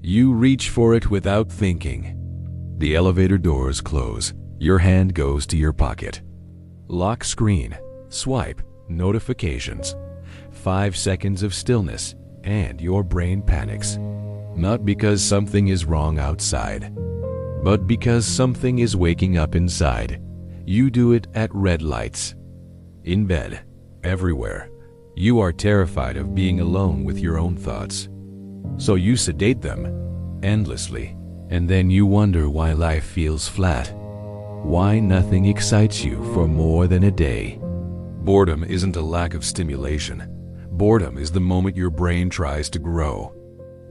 You reach for it without thinking. The elevator doors close. Your hand goes to your pocket. Lock screen. Swipe. Notifications. 5 seconds of stillness, and your brain panics. Not because something is wrong outside, but because something is waking up inside. You do it at red lights, in bed, everywhere. You are terrified of being alone with your own thoughts. So you sedate them endlessly, and then you wonder why life feels flat. Why nothing excites you for more than a day. Boredom isn't a lack of stimulation. Boredom is the moment your brain tries to grow,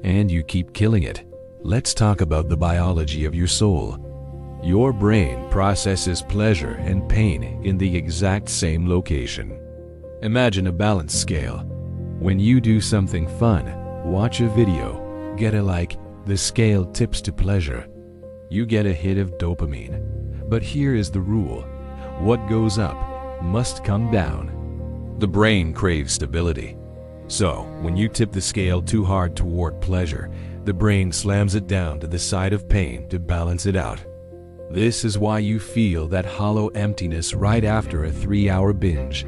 and you keep killing it. Let's talk about the biology of your soul. Your brain processes pleasure and pain in the exact same location. Imagine a balance scale. When you do something fun, watch a video, get a like, the scale tips to pleasure. You get a hit of dopamine. But here is the rule. What goes up must come down. The brain craves stability. So, when you tip the scale too hard toward pleasure, the brain slams it down to the side of pain to balance it out. This is why you feel that hollow emptiness right after a 3-hour binge.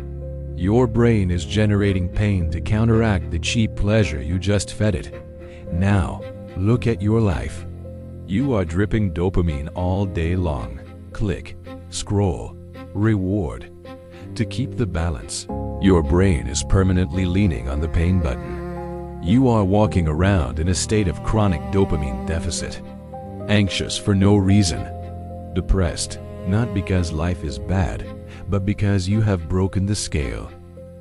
Your brain is generating pain to counteract the cheap pleasure you just fed it. Now, look at your life. You are dripping dopamine all day long. Click, scroll, reward. To keep the balance, your brain is permanently leaning on the pain button. You are walking around in a state of chronic dopamine deficit. Anxious for no reason. Depressed, not because life is bad, but because you have broken the scale.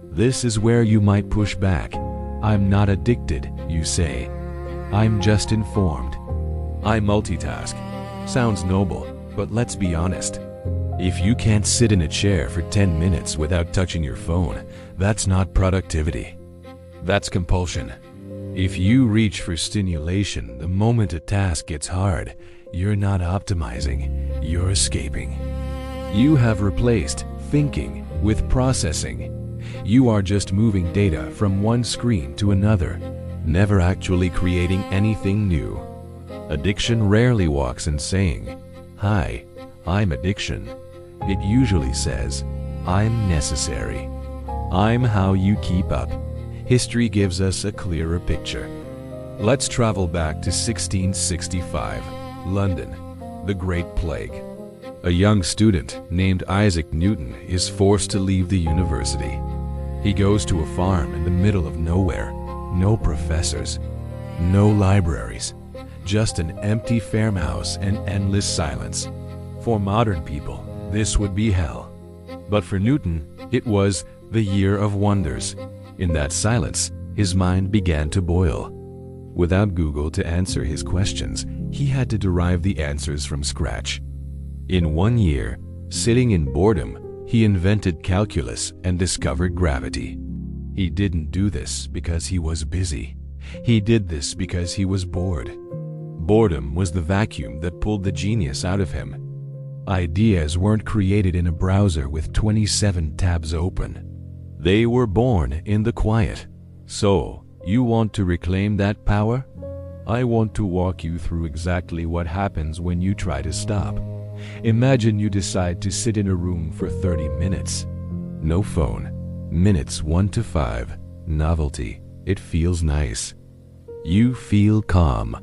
This is where you might push back. I'm not addicted, you say. I'm just informed. I multitask. Sounds noble, but let's be honest. If you can't sit in a chair for 10 minutes without touching your phone, that's not productivity. That's compulsion. If you reach for stimulation the moment a task gets hard, you're not optimizing, you're escaping. You have replaced thinking with processing. You are just moving data from one screen to another, never actually creating anything new. Addiction rarely walks in saying, "Hi, I'm addiction." It usually says, "I'm necessary. I'm how you keep up." History gives us a clearer picture. Let's travel back to 1665, London, the Great Plague. A young student named Isaac Newton is forced to leave the university. He goes to a farm in the middle of nowhere. No professors, no libraries, just an empty farmhouse and endless silence. For modern people, this would be hell. But for Newton, it was the year of wonders. In that silence, his mind began to boil. Without Google to answer his questions, he had to derive the answers from scratch. In 1 year, sitting in boredom, he invented calculus and discovered gravity. He didn't do this because he was busy. He did this because he was bored. Boredom was the vacuum that pulled the genius out of him. Ideas weren't created in a browser with 27 tabs open. They were born in the quiet. So, you want to reclaim that power? I want to walk you through exactly what happens when you try to stop. Imagine you decide to sit in a room for 30 minutes. No phone. Minutes 1 to 5. Novelty. It feels nice. You feel calm.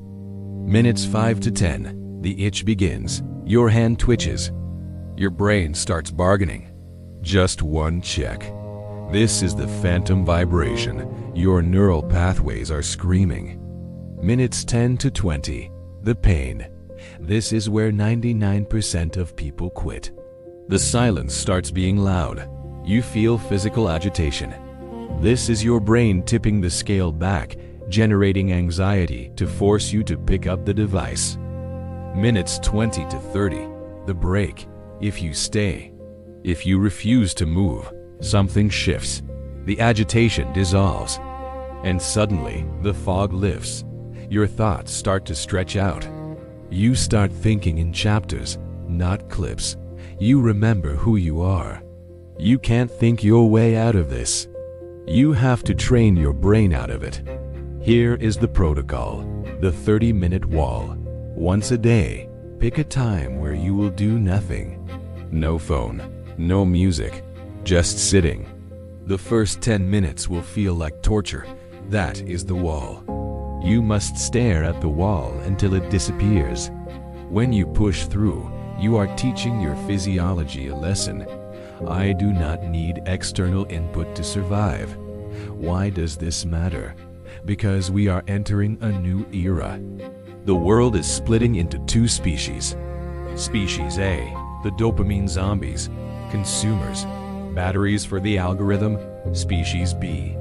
Minutes 5 to 10. The itch begins. Your hand twitches. Your brain starts bargaining. Just one check. This is the phantom vibration. Your neural pathways are screaming. Minutes 10 to 20. The pain. This is where 99% of people quit. The silence starts being loud. You feel physical agitation. This is your brain tipping the scale back, generating anxiety to force you to pick up the device. Minutes 20 to 30. The break. If you stay. If you refuse to move, something shifts. The agitation dissolves. And suddenly, the fog lifts. Your thoughts start to stretch out. You start thinking in chapters, not clips. You remember who you are. You can't think your way out of this. You have to train your brain out of it. Here is the protocol, the 30-minute wall. Once a day, pick a time where you will do nothing. No phone, no music, just sitting. The first 10 minutes will feel like torture. That is the wall. You must stare at the wall until it disappears. When you push through, you are teaching your physiology a lesson. I do not need external input to survive. Why does this matter? Because we are entering a new era. The world is splitting into two species. Species A, the dopamine zombies, consumers, batteries for the algorithm. Species B,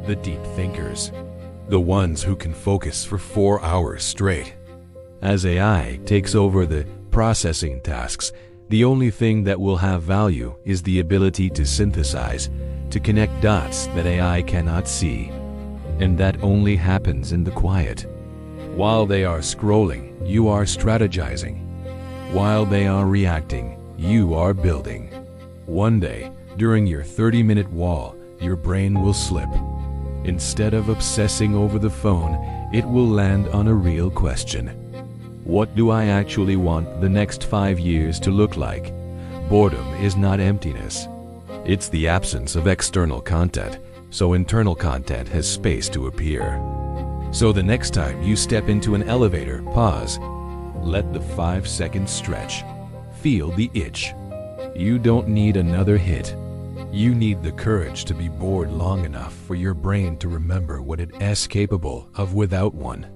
the deep thinkers, the ones who can focus for 4 hours straight. As AI takes over the processing tasks, the only thing that will have value is the ability to synthesize, to connect dots that AI cannot see. And that only happens in the quiet. While they are scrolling, you are strategizing. While they are reacting, you are building. One day, during your 30-minute wall, your brain will slip. Instead of obsessing over the phone, it will land on a real question. What do I actually want the next 5 years to look like? Boredom is not emptiness. It's the absence of external content, so internal content has space to appear. So the next time you step into an elevator, pause. Let the 5-second stretch. Feel the itch. You don't need another hit. You need the courage to be bored long enough for your brain to remember what it is capable of without one.